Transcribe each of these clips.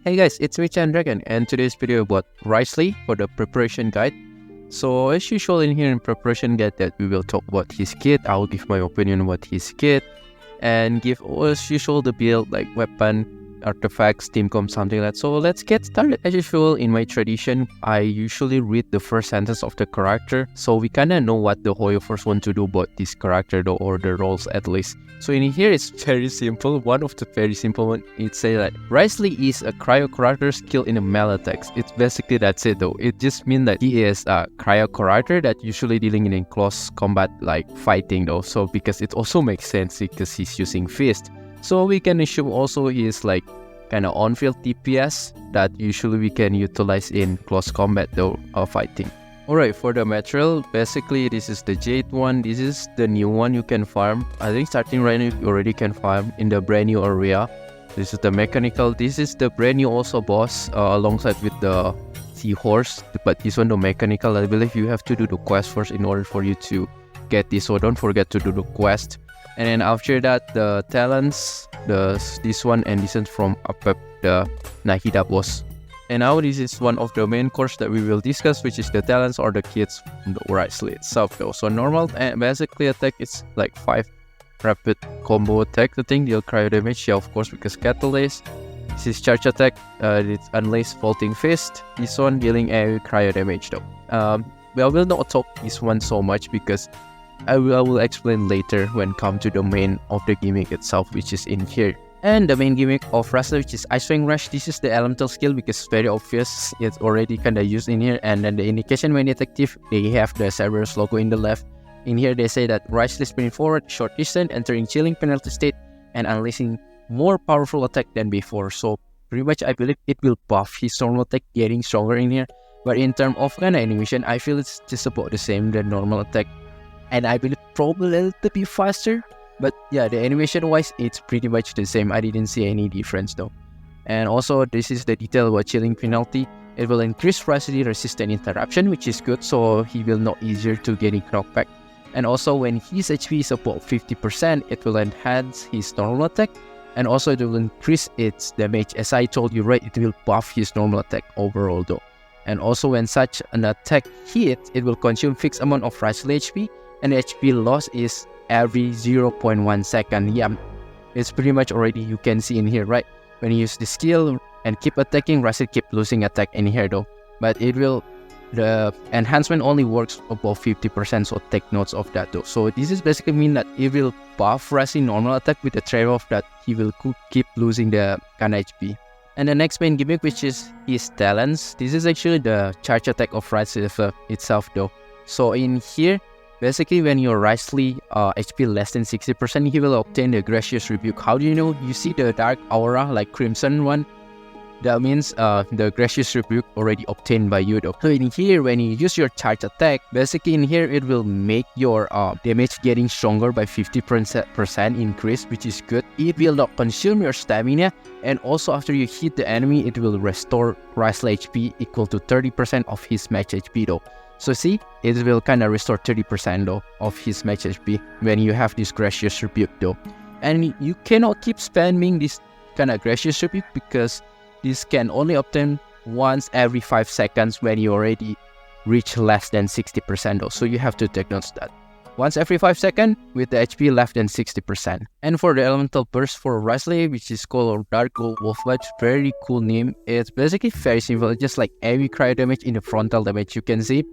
Hey guys, it's me Dragon, and today's video about Wriothesley for the preparation guide. So as usual in here in preparation guide that we will talk about his kit. I will give my opinion about his kit and give as usual the build like weapon, artifacts, team comp, something like that. So let's get started. As usual in my tradition, I usually read the first sentence of the character, so we kinda know what the Hoyo first want to do about this character though, or the roles at least. So in here it's very simple. One of the very simple one, it say that Wriothesley is a cryo character skilled in a melee attacks. It's basically that's it though. It just means that he is a cryo character that usually dealing in close combat like fighting though. So because it also makes sense because he's using fist. So we can assume also he is like kind of on-field DPS that usually we can utilize in close combat though or fighting. Alright, for the material, basically this is the Jade one. This is the new one you can farm. I think starting right now you already can farm in the brand new area. This is the mechanical. This is the brand new also boss alongside with the seahorse. But this one the mechanical. I believe you have to do the quest first in order for you to get this. So don't forget to do the quest. And then after that the talents, this one and this is from About the Nahida boss. And now this is one of the main course that we will discuss, which is the talents or the kits from the Wriothesley itself though. So normal and basically attack is like 5 rapid combo attack. The thing deal cryo damage, yeah of course because catalyst. This is charge attack, it's unlace vaulting fist. This one dealing a cryo damage though. Well, I will not talk this one so much because I will explain later when come to the main of the gimmick itself, which is in here. And the main gimmick of Wriothesley, which is Ice Wing Rush. This is the elemental skill because it's very obvious. It's already kind of used in here. And then the indication when it's active, they have the Cerberus logo in the left. In here, they say that Wriothesley sprinting forward, short distance, entering chilling penalty state, and unleashing more powerful attack than before. So pretty much I believe it will buff his normal attack, getting stronger in here. But in terms of kind of animation, I feel it's just about the same, the normal attack. And I believe probably a little bit faster. But yeah, the animation wise, it's pretty much the same. I didn't see any difference though. And also, this is the detail about chilling penalty. It will increase Wriothesley resistant interruption, which is good, so he will not easier to getting knocked back. And also, when his HP is about 50%, it will enhance his normal attack. And also, it will increase its damage. As I told you, right, it will buff his normal attack overall though. And also, when such an attack hits, it will consume fixed amount of Wriothesley HP, and the HP loss is every 0.1 second. Yeah, it's pretty much already you can see in here, right? When you use the skill and keep attacking, Wriothesley keep losing attack in here though. But it will, the enhancement only works above 50%, so take notes of that though. So this is basically mean that it will buff Wriothesley normal attack with the trade-off that he will keep losing the kind of HP. And the next main gimmick, which is his talents. This is actually the charge attack of Wriothesley itself though. So in here, basically, when your Wriothesley HP less than 60%, he will obtain the Gracious Rebuke. How do you know? You see the dark aura, like Crimson one? That means the Gracious Rebuke already obtained by you though. So in here, when you use your charge attack, basically in here, it will make your damage getting stronger by 50% increase, which is good. It will not consume your stamina. And also after you hit the enemy, it will restore Wriothesley HP equal to 30% of his match HP though. So see, it will kind of restore 30% though of his match HP when you have this Gracious Rebuke though. And you cannot keep spamming this kind of Gracious Rebuke because this can only obtain once every 5 seconds when you already reach less than 60% though. So you have to take notes that. Once every 5 seconds with the HP less than 60%. And for the elemental burst for Wriothesley, which is called Dark Gold Wolf Vibes, very cool name. It's basically very simple. It's just like every cryo damage in the frontal damage you can see.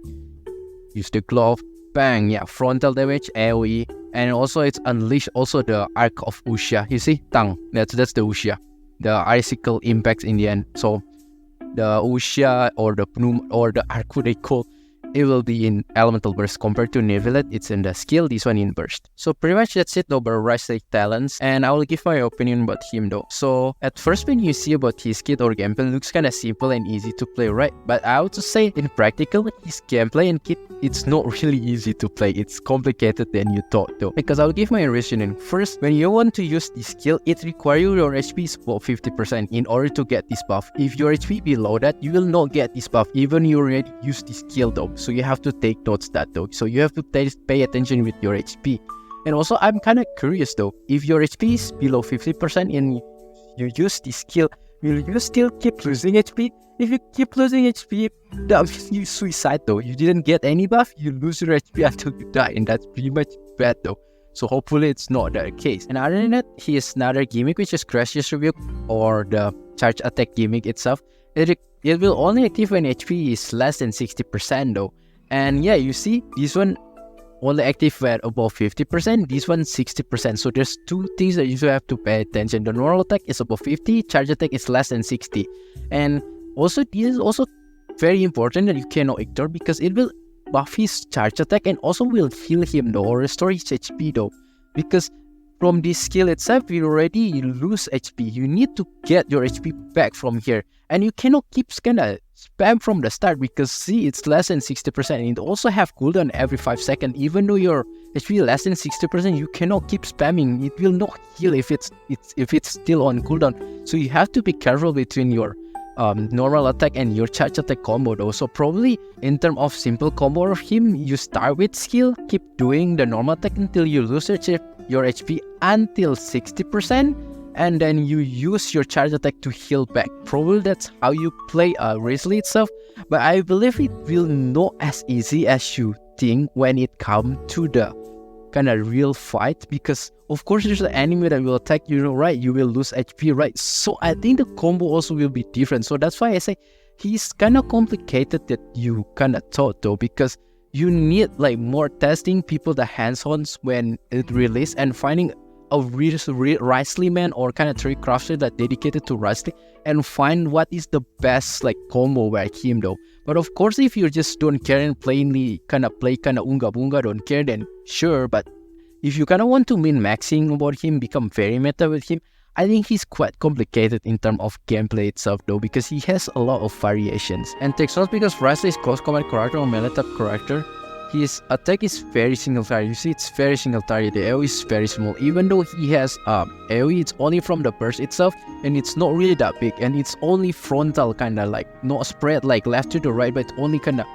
Use the glove, bang, yeah, frontal damage, AoE. And also it's unleashed also the Arc of Wuxia. You see, Tang, that's the Wuxia. The icicle impacts in the end. So the Wuxia or the Pneum or the Arc, what they call, it will be in elemental burst. Compared to Neuvillette, it's in the skill, this one in burst. So pretty much that's it though about Wriothesley talents, and I will give my opinion about him though. So at first when you see about his kit or gameplay, it looks kind of simple and easy to play, right? But I would say in practical, his gameplay and kit, it's not really easy to play. It's complicated than you thought though. Because I'll give my reasoning. First, when you want to use this skill, it requires your HP is about 50% in order to get this buff. If your HP below that, you will not get this buff even you already use this skill though. So you have to take notes that though. So you have to pay attention with your HP. And also I'm kind of curious though, if your HP is below 50% and you use this skill, will you still keep losing HP? If you keep losing HP, that means you suicide though. You didn't get any buff, you lose your HP until you die, and that's pretty much bad though. So hopefully it's not the case. And other than that, his another gimmick, which is Gracious Rebuke, or the charge attack gimmick itself. It will only active when HP is less than 60% though. And yeah, you see, this one only active when above 50%, this one 60%. So there's two things that you have to pay attention. The normal attack is above 50, charge attack is less than 60. And also, this is also very important that you cannot ignore, because it will buff his charge attack and also will heal him though, or restore his HP though. Because from this skill itself, you already lose HP. You need to get your HP back from here. And you cannot keep kinda spam from the start, because see, it's less than 60%. And it also have cooldown every 5 seconds. Even though your HP less than 60%, you cannot keep spamming. It will not heal if it's still on cooldown. So you have to be careful between your normal attack and your charge attack combo though. So probably in terms of simple combo of him, you start with skill, keep doing the normal attack until you lose your HP until 60%, and then you use your charge attack to heal back. Probably that's how you play Wriothesley itself, but I believe it will not as easy as you think when it comes to the kind of real fight, because of course there's an enemy that will attack you, right? You will lose HP, right? So I think the combo also will be different. So that's why I say he's kind of complicated that you kind of thought though, because you need like more testing, people the hands-ons when it release, and finding a Wriothesley man or kind of trick crafter that dedicated to Wriothesley, and find what is the best like combo like him though. But of course, if you just don't care and plainly kind of play kind of unga bunga, don't care, then sure. But if you kind of want to min-maxing about him, become very meta with him, I think he's quite complicated in terms of gameplay itself though, because he has a lot of variations. And takes note, because Wriothesley is close combat character or melee type character, his attack is very single target. You see, it's very single target. The AoE is very small. Even though he has AoE, it's only from the burst itself, and it's not really that big, and it's only frontal, kind of like not spread like left to the right, but only kind of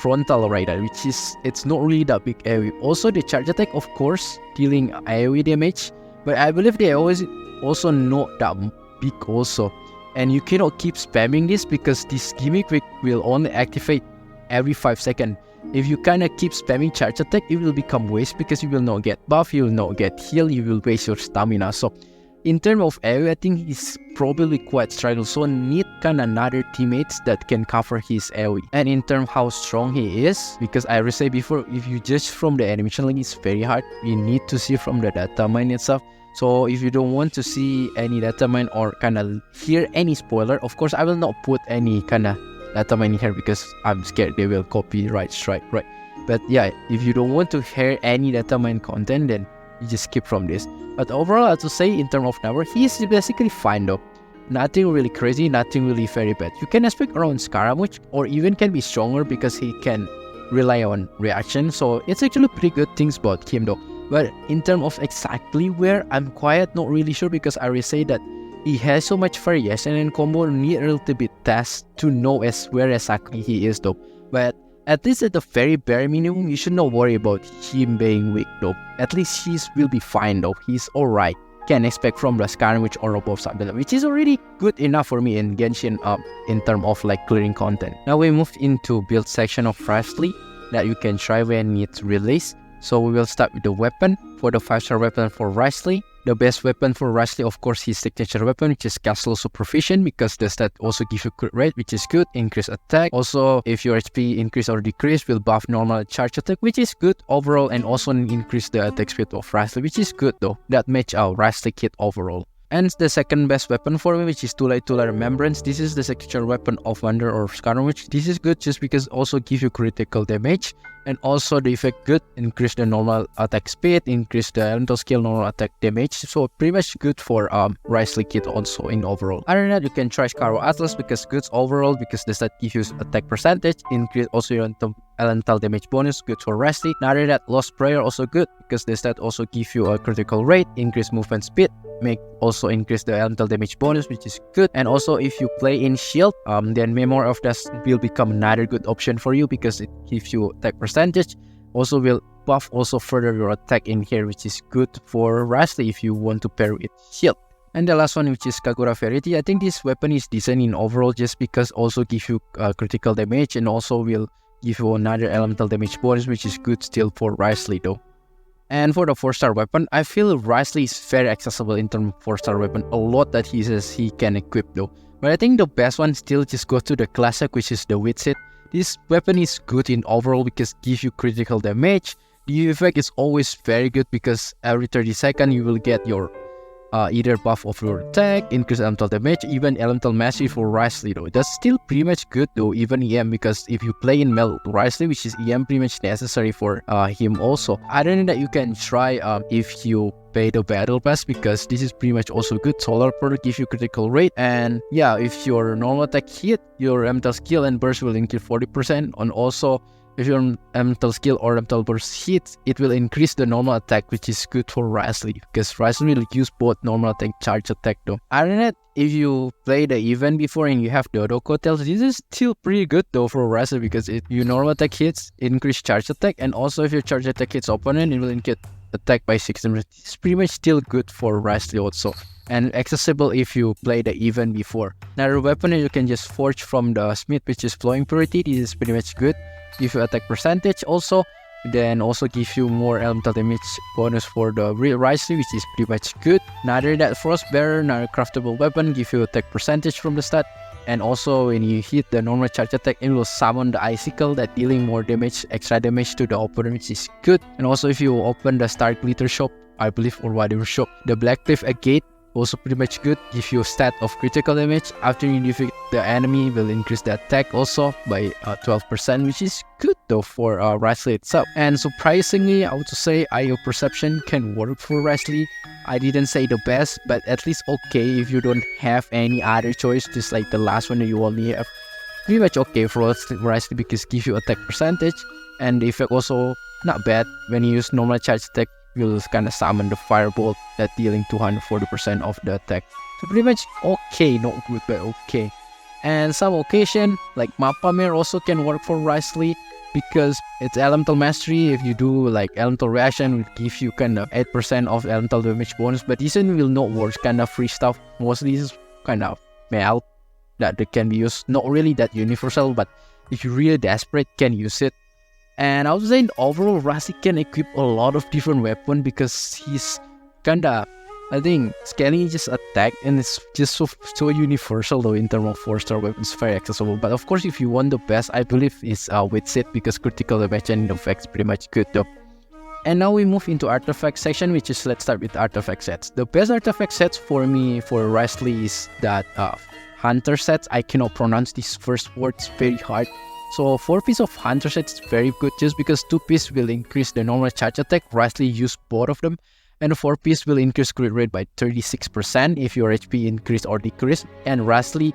frontal right, which is, it's not really that big AoE. Also the charge attack, of course, dealing AoE damage, but I believe the AoE is also not that big also. And you cannot keep spamming this, because this gimmick will only activate every 5 seconds. If you kind of keep spamming charge attack, it will become waste, because you will not get buff, you will not get heal, you will waste your stamina. So in terms of AoE, I think he's probably quite struggle, so need kind of another teammates that can cover his AoE. And in terms of how strong he is, because I already said before, if you judge from the animation link, it's very hard. You need to see from the data mine itself. So if you don't want to see any data mine or kind of hear any spoiler, of course I will not put any kind of data mine here, because I'm scared they will copyright strike, right? But yeah, if you don't want to hear any data mine content, then you just skip from this. But overall, I have to say, in terms of number, he's basically fine though. Nothing really crazy, nothing really very bad. You can expect around Scaramouche, or even can be stronger, because he can rely on reaction. So it's actually pretty good things about him though. But in terms of exactly where, I'm quite not really sure, because I already say that he has so much variation and combo, need a little bit test to know where exactly he is though. But at least at the very bare minimum, you should not worry about him being weak though. At least he will be fine though. He's alright. Can expect from the Scaramouche or above something, which is already good enough for me in Genshin in terms of like clearing content. Now we moved into build section of Wriothesley that you can try when it's released. So we will start with the weapon. For the 5-star weapon for Wriothesley, the best weapon for Wriothesley, of course, his signature weapon, which is Castle Supervision, because the stat also gives you crit rate, which is good, increase attack. Also, if your HP increase or decrease, will buff normal charge attack, which is good overall, and also increase the attack speed of Wriothesley, which is good though. That match out Wriothesley kit overall. And the second best weapon for me, which is Tulare Remembrance. This is the signature weapon of Wander or Scaramouche. This is good just because also give you critical damage, and also the effect good, increase the normal attack speed, increase the elemental skill normal attack damage. So pretty much good for Wriothesley kit also in overall. Other than that, you can try Scarrow Atlas, because good overall, because the stat gives you attack percentage, increase also your elemental damage bonus, good for Wriothesley. Other than that, Lost Prayer also good, because the stat also give you a critical rate, increase movement speed, make also increase the elemental damage bonus, which is good. And also if you play in shield, then Memory of Dust will become another good option for you, because it gives you attack percentage, also will buff also further your attack in here, which is good for Wriothesley if you want to pair with shield. And the last one, which is Kagura Verity. I think this weapon is decent in overall just because also give you critical damage and also will give you another elemental damage bonus, which is good still for Wriothesley though. And for the 4-star weapon, I feel Wriothesley is very accessible in terms of 4-star weapon. A lot that he says he can equip though. But I think the best one still just goes to the classic, which is the Witsit. This weapon is good in overall because gives you critical damage. The effect is always very good because every 30 seconds you will get your either buff of your attack, increase elemental damage, even elemental mastery for Wriothesley though. That's still pretty much good though, even EM, because if you play in Mel Wriothesley, which is EM pretty much necessary for him also. Other than that, you can try if you pay the battle pass, because this is pretty much also good. Solar Pearl gives you critical rate, and yeah, if your normal attack hit, your elemental skill and burst will increase 40%, and also if your elemental skill or elemental burst hits, it will increase the normal attack, which is good for Wriothesley, because Wriothesley will use both normal attack and charge attack though. Other than that, if you play the event before and you have Dodoko Tails, this is still pretty good though for Wriothesley, because if your normal attack hits, increase charge attack, and also if your charge attack hits opponent, it will increase attack by 60%. This is pretty much still good for Wriothesley also, and accessible if you play the event before. Another weapon you can just forge from the Smith, which is Flowing Purity. This is pretty much good. Give you attack percentage also, then also give you more elemental damage bonus for the Wriothesley, which is pretty much good. Another that Frostbearer, another craftable weapon, give you attack percentage from the start, and also when you hit the normal charge attack, it will summon the icicle that dealing more damage, extra damage to the opponent, which is good. And also if you open the Star Glitter shop, I believe, or whatever shop, the Blackcliff Agate also pretty much good. Give you a stat of critical damage. After you defeat the enemy, will increase the attack also by 12%, which is good though for Wriothesley itself. And surprisingly, I would say IO Perception can work for Wriothesley. I didn't say the best, but at least okay if you don't have any other choice, just like the last one that you only have. Pretty much okay for Wriothesley because gives you attack percentage, and the effect also not bad. When you use normal charge attack, you'll kind of summon the Firebolt that dealing 240% of the attack. So pretty much okay, not good, but okay. And some occasion, like Mappa Mirror also can work for Wriothesley because it's Elemental Mastery. If you do like Elemental Reaction, it will give you kind of 8% of Elemental damage bonus, but this one will not work, kind of free stuff. Mostly is kind of melt that they can be used, not really that universal, but if you're really desperate, can use it. And I would say overall, Wriothesley can equip a lot of different weapons because he's kinda, I think, scaling just attack, and it's just so universal though in terms of 4-star weapons, very accessible. But of course, if you want the best, I believe is Witsit, because critical damage and effects pretty much good though. And now we move into artifact section, which is, let's start with artifact sets. The best artifact sets for me for Wriothesley is that Hunter sets. I cannot pronounce these first words, very hard. So 4-piece of Hunter set is very good just because 2-piece will increase the normal charge attack. Wriothesley use both of them. And 4-piece will increase crit rate by 36% if your HP increase or decrease. And Wriothesley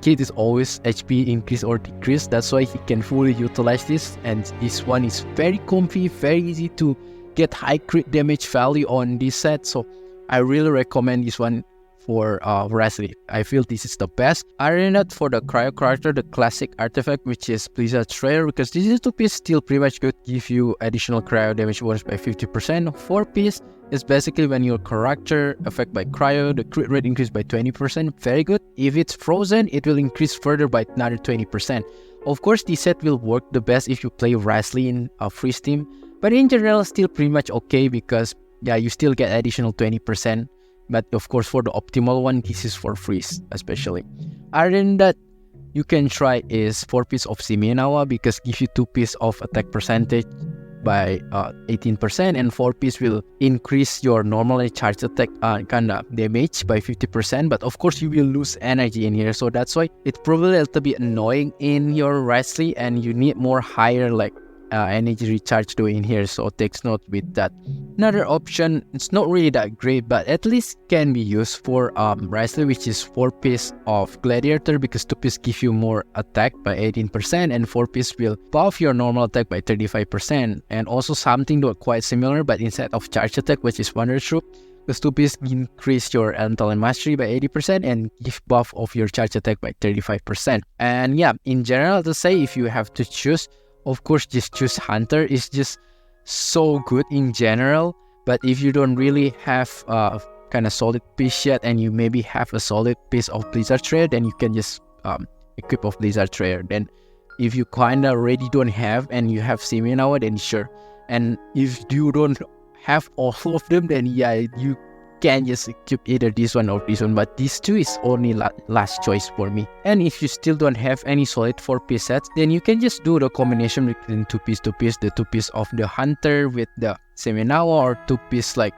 kit is always HP increase or decrease. That's why he can fully utilize this. And this one is very comfy, very easy to get high crit damage value on this set. So I really recommend this one for Wriothesley. I feel this is the best. Other than that, for the Cryo character, the classic artifact, which is Blizzard Rare, because this is 2-piece, still pretty much good, give you additional cryo damage bonus by 50%. 4-piece is basically when your character affected by cryo, the crit rate increased by 20%, very good. If it's frozen, it will increase further by another 20%. Of course, this set will work the best if you play Wriothesley in a freeze team, but in general, still pretty much okay because yeah, you still get additional 20%. But of course, for the optimal one, this is for freeze, especially. Other than that, you can try is 4-piece of Shimenawa because give you 2-piece of attack percentage by 18%, and 4-piece will increase your normally charged attack kinda damage by 50%. But of course, you will lose energy in here, so that's why it's probably a little bit annoying in your Wriothesley, and you need more higher like energy recharge to in here, so takes note with that. Another option, it's not really that great, but at least can be used for Wriothesley, which is 4-piece of Gladiator, because 2-piece give you more attack by 18%, and 4-piece will buff your normal attack by 35%. And also something that quite similar, but instead of charge attack, which is Wonder Troop, because 2-piece increase your elemental and mastery by 80% and give buff of your charge attack by 35%. And yeah, in general, to say if you have to choose, of course, just choose Hunter. It's just so good in general. But if you don't really have kind of solid piece yet, and you maybe have a solid piece of Blizzard Trayer, then you can just equip of Blizzard Trayer. Then if you kind of already don't have and you have Seminawa, then sure. And if you don't have all of them, then yeah, you can just equip either this one or this one, but these two is only last choice for me. And if you still don't have any solid 4-piece sets, then you can just do the combination between 2-piece, the 2-piece of the Hunter with the Seminawa, or 2-piece like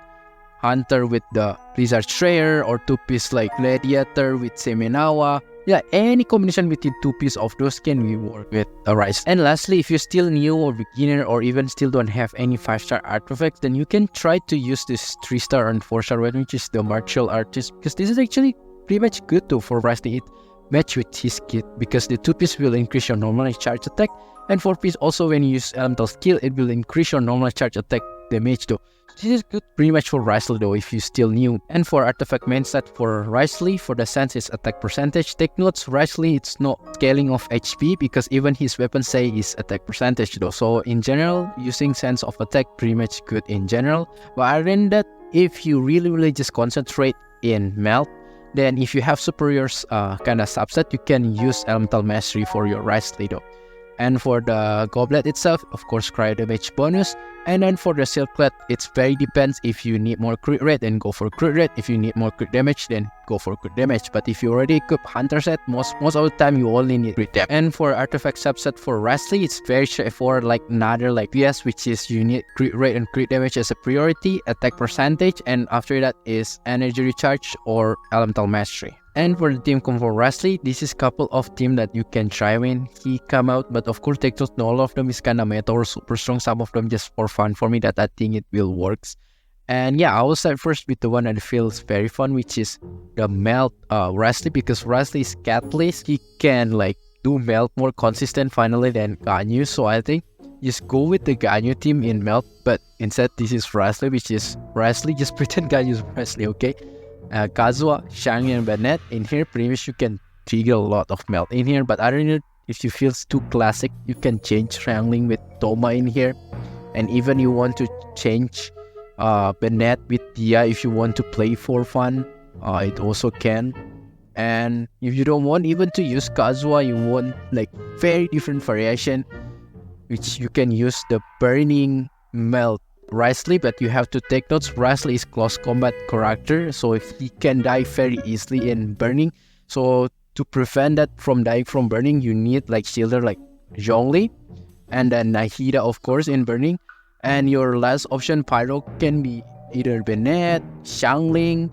Hunter with the Blizzard Trayer, or 2-piece like Gladiator with Seminawa. Yeah, any combination between 2-piece of those can be work with a Rise. And lastly, if you're still new or beginner, or even still don't have any 5-star artifacts, then you can try to use this 3-star and 4-star weapon, which is the Martial Artist, because this is actually pretty much good too for Wriothesley. It match with his kit, because the 2-piece will increase your normal charge attack, and 4-piece also when you use elemental skill, it will increase your normal charge attack damage though. This is good pretty much for Wriothesley though if you're still new. And for artifact main set for Wriothesley, for the sense is attack percentage. Take notes, Wriothesley it's not scaling of HP, because even his weapon say is attack percentage though. So in general, using sense of attack pretty much good in general. But other than that, if you really just concentrate in melt, then if you have superior kind of subset, you can use elemental mastery for your Wriothesley though. And for the goblet itself, of course, cryo damage bonus. And then for the silklet, it's very depends. If you need more crit rate, then go for crit rate. If you need more crit damage, then go for crit damage. But if you already equip Hunter set, most of the time you only need crit damage. And for artifact subset for Wriothesley, it's very straightforward, like another like PS, which is you need crit rate and crit damage as a priority, attack percentage, and after that is energy recharge or elemental mastery. And for the team come for Wriothesley, this is couple of team that you can try when he come out. But of course, take note, not all of them is kind of meta or super strong. Some of them just for fun for me that I think it will works. And yeah, I will start first with the one that feels very fun, which is the melt Wriothesley, because Wriothesley is catalyst. He can like do melt more consistent finally than Ganyu. So I think just go with the Ganyu team in melt. But instead, this is Wriothesley, which is Wriothesley. Just pretend Ganyu is Wriothesley, okay? Kazuha, Shangli, and Bennett. In here, pretty much you can trigger a lot of melt in here. But other than it, if you feel too classic, you can change Shangling with Toma in here. And even you want to change Bennett with Dia if you want to play for fun, it also can. And if you don't want even to use Kazuha, you want like very different variation, which you can use the Burning Melt Wriothesley, but you have to take notes. Wriothesley is close combat character, so if he can die very easily in burning. So to prevent that from dying from burning, you need like shielder like Zhongli, and then Nahida of course in burning. And your last option Pyro can be either Bennett, Shangling,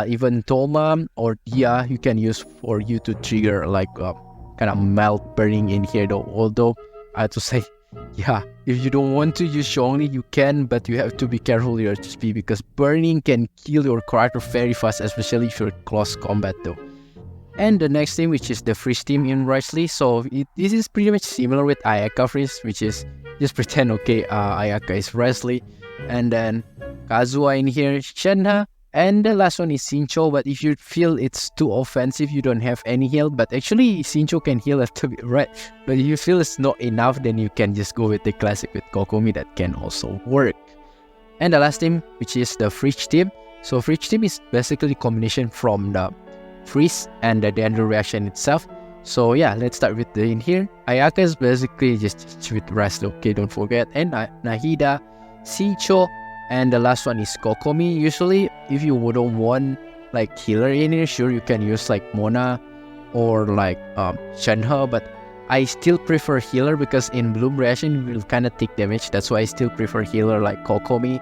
even Toma or Dia. You can use for you to trigger like kind of melt burning in here though. Although I have to say, yeah, if you don't want to use Zhongli, you can, but you have to be careful with your HP, because burning can kill your character very fast, especially if you're close combat though. And the next team, which is the freeze team in Wriothesley. So this is pretty much similar with Ayaka freeze, which is just pretend, okay, Ayaka is Wriothesley, and then Kazuha in here, Shenhe, and the last one is Shincho. But if you feel it's too offensive, you don't have any heal, but actually Shincho can heal a little bit, right? But if you feel it's not enough, then you can just go with the classic with Kokomi. That can also work. And the last team, which is the Freeze team. So Freeze team is basically combination from the freeze and the Dendro reaction itself. So yeah, let's start with the in here. Ayaka is basically just with Wriothesley, okay, don't forget. And Nahida, Shincho, and the last one is Kokomi. Usually, if you wouldn't want like healer in here, sure, you can use like Mona or like Shenhe, but I still prefer healer, because in Bloom reaction you will kind of take damage. That's why I still prefer healer like Kokomi.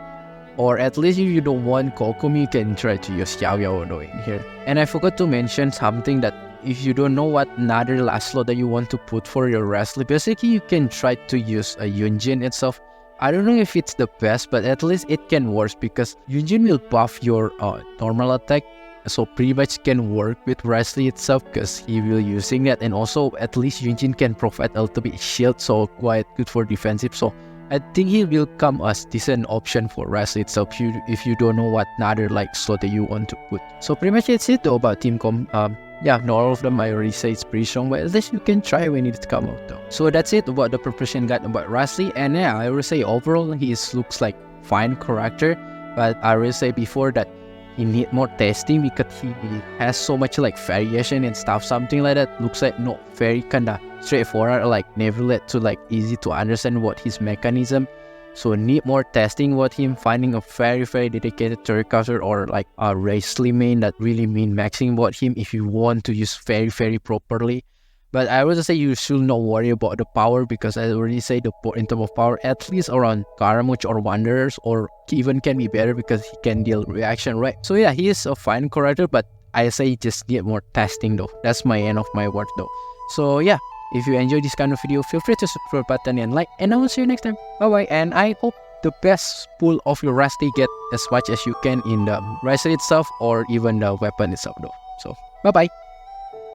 Or at least if you don't want Kokomi, you can try to use Xiao Yao in here. And I forgot to mention something, that if you don't know what another last slot that you want to put for your Wriothesley, basically you can try to use a Yunjin itself. I don't know if it's the best, but at least it can work, because Yunjin will buff your normal attack. So pretty much can work with Wriothesley itself, because he will using that. And also at least Yunjin can provide a little bit shield, so quite good for defensive. So I think he will come as decent option for Wriothesley itself if you don't know what another like slot that you want to put. So pretty much that's it though about team comp. Yeah, not all of them I already say it's pretty strong, but at least you can try when it come out though. So that's it about the preparation guide about Wriothesley. And yeah, I will say overall he looks like fine character, but I will say before that he need more testing because he has so much like variation and stuff. Something like that looks like not very kinda straightforward like Neuvillette to like easy to understand what his mechanism. So need more testing with him, finding a very dedicated turret caster or like a Wriothesley main that really mean maxing about him if you want to use very properly. But I would say you should not worry about the power because I already say in terms of power, at least around Karamuch or Wanderers or even can be better because he can deal reaction, right? So yeah, he is a fine character, but I say just need more testing though. That's my end of my word though. So yeah, if you enjoy this kind of video, feel free to subscribe button and like, and I will see you next time. Bye bye, and I hope the best pull of your Rusty get as much as you can in the Wriothesley itself or even the weapon itself though. So bye bye.